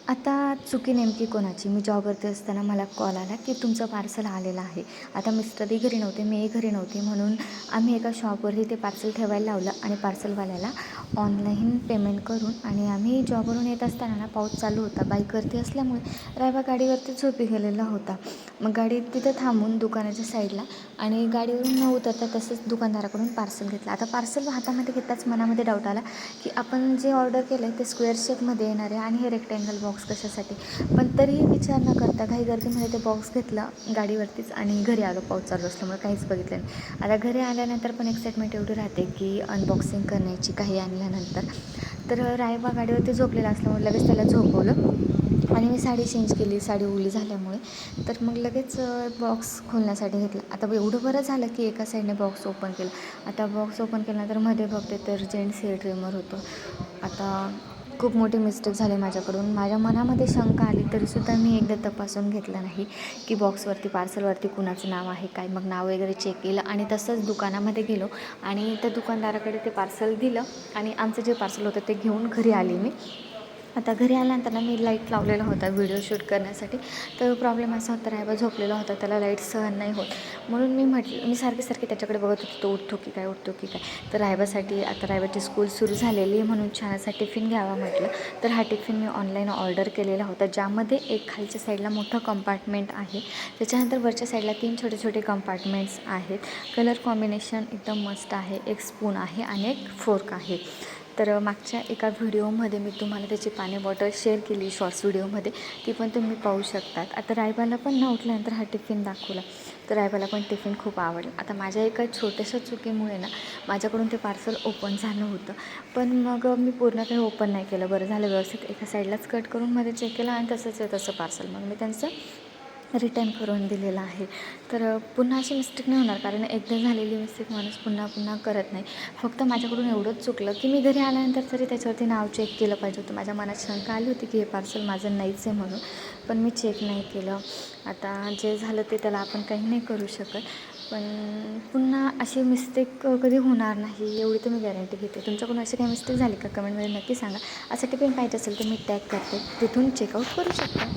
आता चुकी नेमकी कोणाची? मी जॉबवरती असताना मला कॉल आला की तुमचं पार्सल आलेलं आहे. आता मिस्टरही घरी नव्हते, मीही घरी नव्हती, म्हणून आम्ही एका शॉपवरती ते पार्सल ठेवायला लावलं आणि पार्सलवाल्याला ऑनलाईन पेमेंट करून आणि आम्ही जॉबवरून येत असताना ना पाऊस चालू होता. बाईकवरती असल्यामुळे रायबा गाडीवरती झोपी गेलेला होता. मग गाडी तिथं थांबून दुकानाच्या साईडला आणि गाडीवरून न उतरता तसंच दुकानदाराकडून पार्सल घेतलं. आता पार्सल हातामध्ये घेताच मनामध्ये डाऊट आला की आपण जे ऑर्डर केलं आहे ते स्क्वेअर शेपमध्ये येणार आहे आणि हे रेक्टँगल बॉक्स कशासाठी. पण तरीही विचार न करता घाईगर्दीमध्ये ते बॉक्स घेतला गाडीवरतीच आणि घरी आलो. पाऊस चालू असल्यामुळे काहीच बघितलं नाही. आता घरी आल्यानंतर पण एक्साइटमेंट एवढी राहते की अनबॉक्सिंग करण्याची काही आणल्यानंतर. तर रायबा गाडीवरती झोपलेला असल्यामुळे लगेच त्याला झोपवलं आणि मी साडी चेंज केली, साडी ओली झाल्यामुळे. तर मग लगेच बॉक्स खोलण्यासाठी घेतला. आता एवढं बरं झालं की एका साईडने बॉक्स ओपन केला. आता बॉक्स ओपन केल्यानंतर मध्ये बघते तर जेंट्स हेअर ट्रिमर होतं. आता खूप मोठी मिस्टेक झाली माझ्याकडून. माझ्या मनामध्ये शंका आली तरीसुद्धा मी एकदा तपासून घेतलं नाही की बॉक्सवरती पार्सलवरती कुणाचं नाव आहे काय. मग नाव वगैरे चेक केलं आणि तसंच दुकानामध्ये गेलो आणि त्या दुकानदाराकडे ते पार्सल दिलं आणि आमचं जे पार्सल होतं ते घेऊन घरी आले मी. आता घरी आल्यानंतर ना मी लाईट लावलेला होता व्हिडिओ शूट करण्यासाठी. तर प्रॉब्लेम असा होता, रायबा झोपलेला होता, त्याला लाईट सहन नाही होत. म्हणून मी सारखे त्याच्याकडे बघत होते, तो उठतो की काय उठतो की काय. तर रायबासाठी आता रायबाची स्कूल सुरू झालेली आहे म्हणून छान असा टिफिन घ्यावा म्हटलं. तर हा टिफिन मी ऑनलाईन ऑर्डर केलेला होता, ज्यामध्ये एक खालच्या साईडला मोठं कंपार्टमेंट आहे, त्याच्यानंतर वरच्या साईडला 3 छोटे छोटे कंपार्टमेंट्स आहेत. कलर कॉम्बिनेशन एकदम मस्त आहे. एक स्पून आहे आणि एक फोर्क आहे. तर मागच्या एका व्हिडिओमध्ये मी तुम्हाला त्याची पाणी बॉटल शेअर केली शॉर्ट्स व्हिडिओमध्ये, ती पण तुम्ही पाहू शकतात. आता रायबाला पण न उठल्यानंतर हा टिफिन दाखवला, तर रायबाला पण टिफिन खूप आवडला. आता माझ्या एका छोट्याशा चुकीमुळे ना माझ्याकडून ते पार्सल ओपन झालं होतं, पण मग मी पूर्ण काही ओपन नाही केलं. बरं झालं, व्यवस्थित एका साईडलाच कट करून मध्ये चेक केलं आणि तसंच आहे तसं पार्सल मग मी त्यांचं रिटर्न करून दिलेलं आहे. तर पुन्हा अशी मिस्टेक नाही होणार, कारण एकदा झालेली मिस्टेक माणूस पुन्हा पुन्हा करत नाही. फक्त माझ्याकडून एवढंच चुकलं की मी घरी आल्यानंतर तरी त्याच्यावरती नाव चेक केलं पाहिजे होतं. माझ्या मनात शंका आली होती की हे पार्सल माझं नाहीच आहे म्हणून, पण मी चेक नाही केलं. आता जे झालं ते त्याला आपण काही नाही करू शकत, पण पुन्हा अशी मिस्टेक कधी होणार नाही एवढी तर मी गॅरंटी घेते. तुमच्याकडून अशी काही मिस्टेक झाली का कमेंटमध्ये नक्की सांगा. असं टिफिन पाहिजे असेल तर मी टॅग करते, तिथून चेकआउट करू शकता.